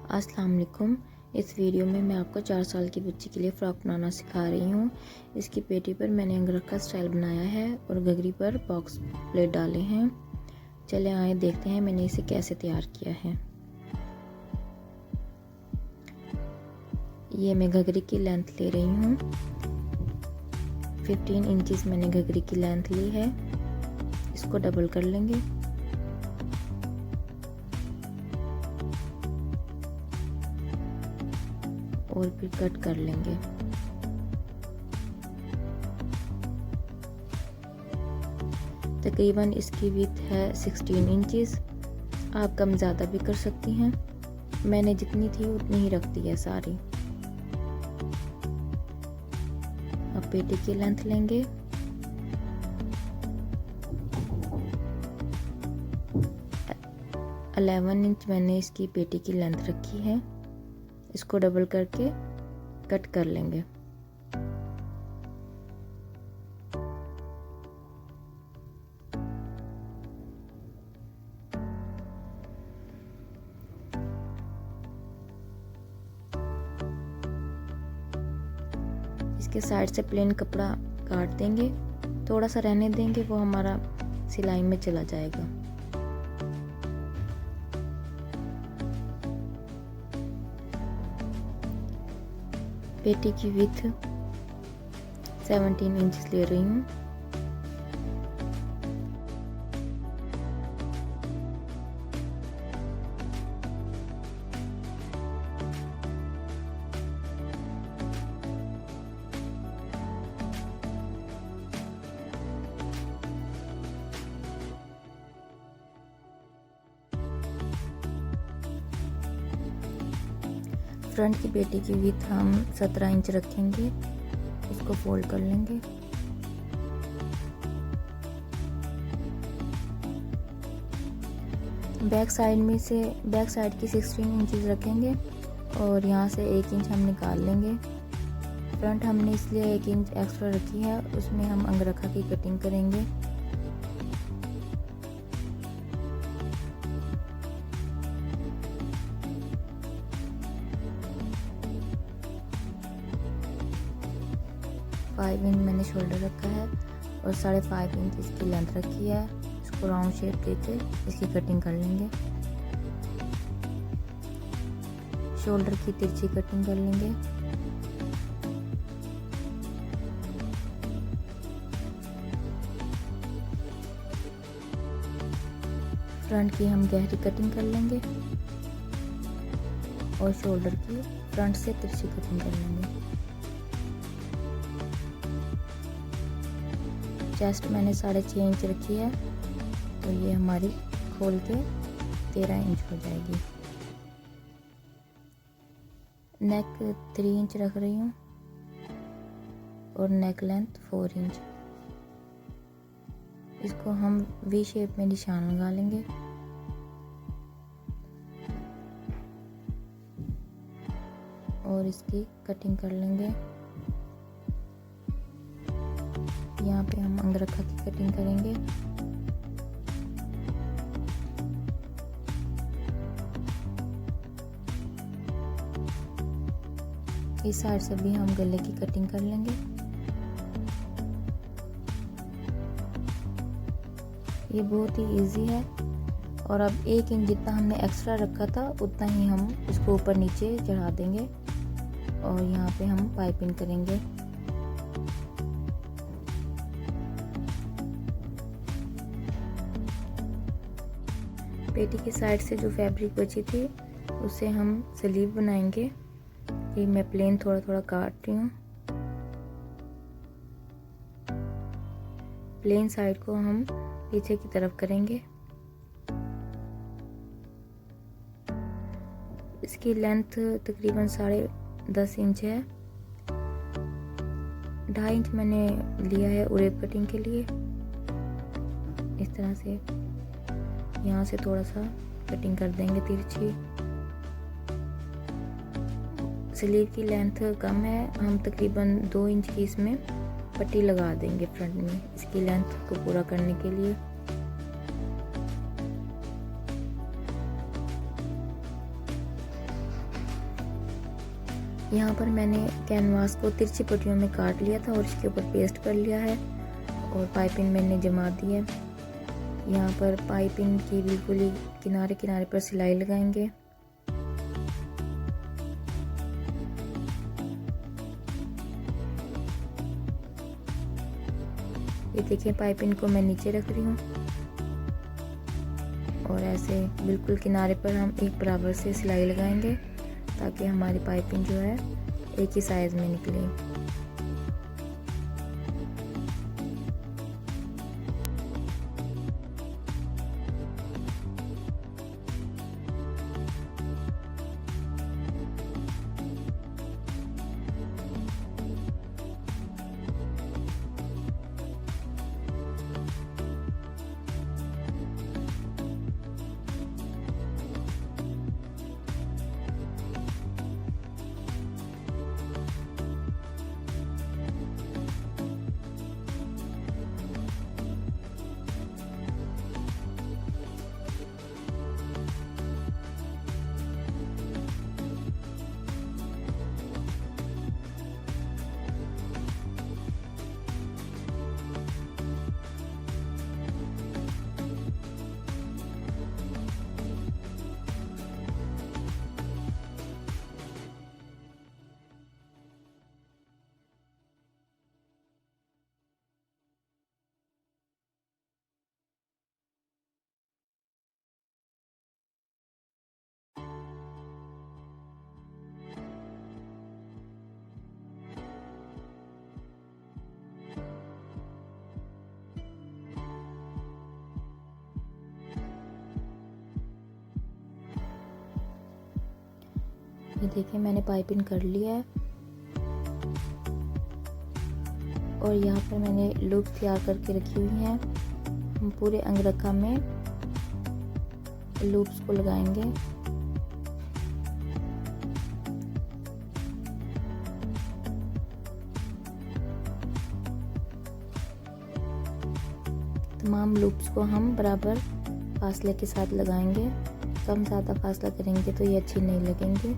अस्सलाम वालेकुम। इस वीडियो में मैं आपको 4 साल की बच्ची के लिए फ़्रॉक बनाना सिखा रही हूँ। इसकी पेटी पर मैंने अंगरखा स्टाइल बनाया है और घघरी पर बॉक्स प्लेट डाले हैं। चले आए देखते हैं मैंने इसे कैसे तैयार किया है। ये मैं घघरी की लेंथ ले रही हूँ। 15 इंचेस मैंने घघरी की लेंथ ली है। इसको डबल कर लेंगे। और फिर कट कर लेंगे। तकरीबन इसकी विड्थ है 16 इंचेस। आप कम ज़्यादा भी कर सकती हैं। मैंने जितनी थी उतनी ही रख दी है सारी। अब पेटी की लेंथ लेंगे। अलेवन इंच मैंने इसकी पेटी की लेंथ रखी है। इसको डबल करके कट कर लेंगे। इसके साइड से प्लेन कपड़ा काट देंगे, थोड़ा सा रहने देंगे, वो हमारा सिलाई में चला जाएगा। पेटी की विड्थ 17 इंच ले रही हूँ। फ्रंट की पेटी की विड्थ हम 17 इंच रखेंगे। इसको फोल्ड कर लेंगे। बैक साइड की 16 इंचेस रखेंगे और यहाँ से 1 इंच हम निकाल लेंगे। फ्रंट हमने इसलिए 1 इंच एक्स्ट्रा रखी है, उसमें हम अंगरखा की कटिंग करेंगे। फाइव इंच मैंने शोल्डर रखा है और 5.5 इंच इसकी लेंथ रखी है। इसको राउंड शेप देके इसकी कटिंग कर लेंगे। शोल्डर की तिरछी कटिंग कर लेंगे। फ्रंट की हम गहरी कटिंग कर लेंगे और शोल्डर की फ्रंट से तिरछी कटिंग कर लेंगे। चेस्ट मैंने 6.5 इंच रखी है, तो ये हमारी खोल के 13 इंच हो जाएगी। नेक 3 इंच रख रही हूँ और नेक लेंथ 4 इंच। इसको हम वी शेप में निशान लगा लेंगे। और इसकी कटिंग कर लेंगे। यहाँ पे हम अंगरखा की कटिंग करेंगे। इस साइड से भी हम गले की कटिंग कर लेंगे। ये बहुत ही इजी है। और अब 1 इंच जितना हमने एक्स्ट्रा रखा था उतना ही हम इसको ऊपर नीचे चढ़ा देंगे और यहाँ पे हम पाइपिंग करेंगे। पेटी की साइड से जो फैब्रिक बची थी उससे हम स्लीव बनाएंगे। ये मैं प्लेन थोड़ा थोड़ा काट रही हूँ। प्लेन साइड को हम पीछे की तरफ करेंगे। इसकी लेंथ तकरीबन 10.5 इंच है। 2.5 इंच मैंने लिया है उरेब कटिंग के लिए। इस तरह से यहाँ से थोड़ा सा कटिंग कर देंगे तिरछी। स्लीव की लेंथ कम है, हम तकरीबन 2 इंच की इसमें पट्टी लगा देंगे फ्रंट में, इसकी लेंथ को पूरा करने के लिए। यहाँ पर मैंने कैनवास को तिरछी पट्टियों में काट लिया था और इसके ऊपर पेस्ट कर लिया है और पाइपिंग मैंने जमा दी है। यहाँ पर पाइपिंग की बिल्कुल ही किनारे किनारे पर सिलाई लगाएंगे। ये देखिए पाइपिंग को मैं नीचे रख रही हूँ और ऐसे बिल्कुल किनारे पर हम एक बराबर से सिलाई लगाएंगे ताकि हमारी पाइपिंग जो है एक ही साइज में निकले। ये देखिए मैंने पाइपिंग कर लिया है और यहाँ पर मैंने लूप तैयार करके रखी हुई हैं। हम पूरे अंगरखा में लूप्स को लगाएंगे। तमाम लूप्स को हम बराबर फासले के साथ लगाएंगे। कम ज़्यादा फासला करेंगे तो ये अच्छी नहीं लगेंगी।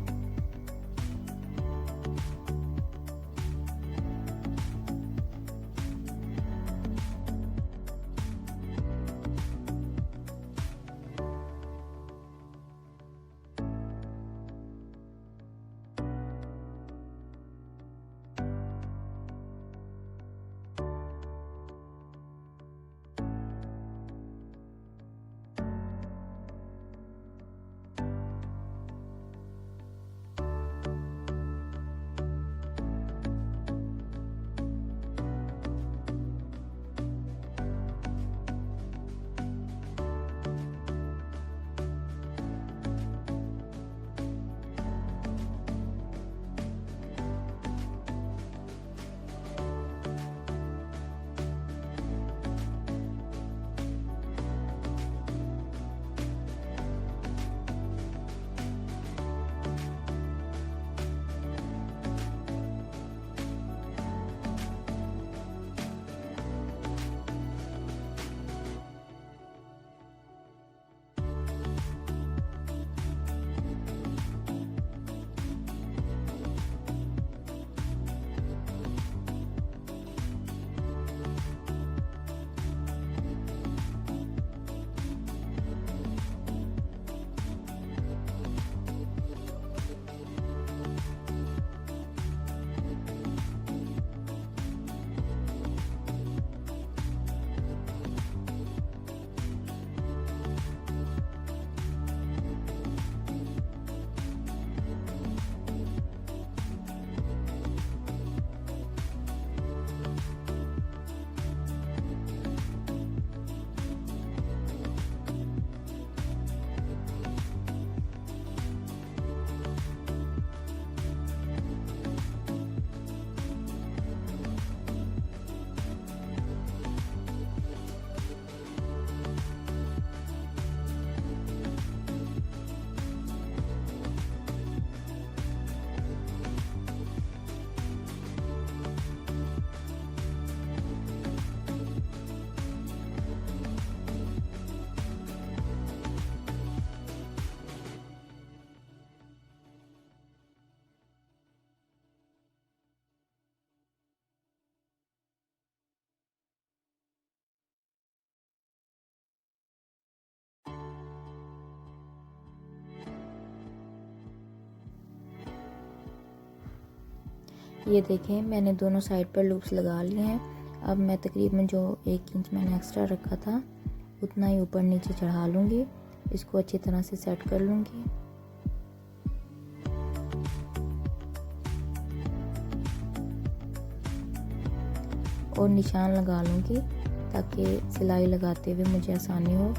ये देखें मैंने दोनों साइड पर लूप्स लगा लिए हैं। अब मैं तकरीबन जो 1 इंच मैंने एक्स्ट्रा रखा था उतना ही ऊपर नीचे चढ़ा लूँगी। इसको अच्छी तरह से सेट कर लूँगी। और निशान लगा लूँगी ताकि सिलाई लगाते हुए मुझे आसानी हो।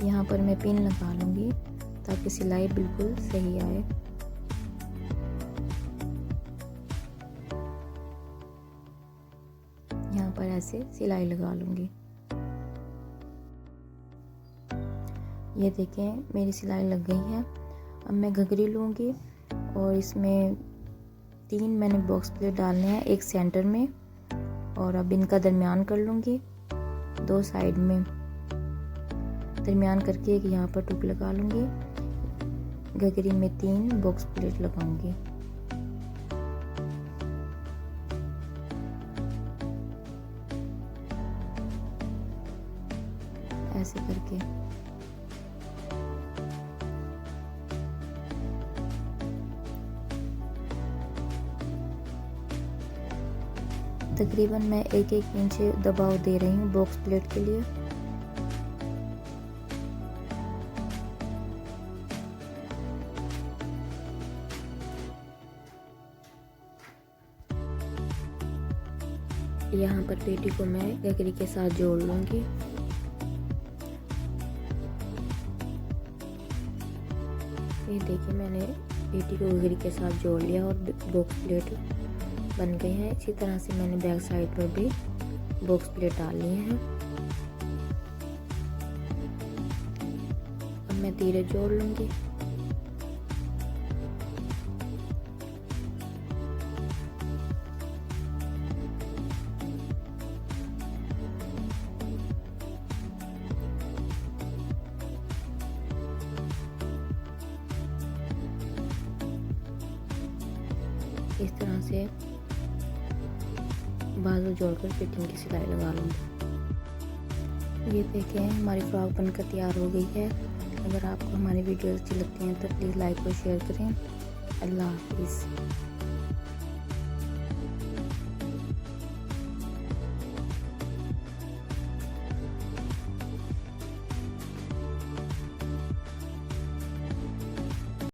यहाँ पर मैं पिन लगा लूँगी ताकि सिलाई बिल्कुल सही आए। यहाँ पर ऐसे सिलाई लगा लूँगी। ये देखें मेरी सिलाई लग गई है। अब मैं घघरी लूँगी और इसमें 3 मैंने बॉक्स प्लेट डालने हैं, एक सेंटर में, और अब इनका दरमियान कर लूँगी। 2 साइड में दरमियान करके एक यहाँ पर टुक लगा लूँगी। घघरी में 3 बॉक्स प्लेट लगाऊंगी। ऐसे करके तकरीबन मैं 1-1 इंच दबाव दे रही हूँ बॉक्स प्लेट के लिए। यहाँ पर पेटी को मैं घघरी के साथ जोड़ लूँगी। ये देखिए मैंने पेटी को घघरी के साथ जोड़ लिया और बॉक्स प्लेट बन गई है। इसी तरह से मैंने बैक साइड पर भी बॉक्स प्लेट डाल लिए हैं। अब मैं धीरे जोड़ लूँगी। इस तरह से बाजू जोड़कर फिटिंग की सिलाई लगा लूँगी। ये देखें हमारी फ्रॉक बनकर तैयार हो गई है। अगर आपको हमारी वीडियो अच्छी लगती हैं तो प्लीज़ लाइक और शेयर करें। अल्लाह हाफिज़।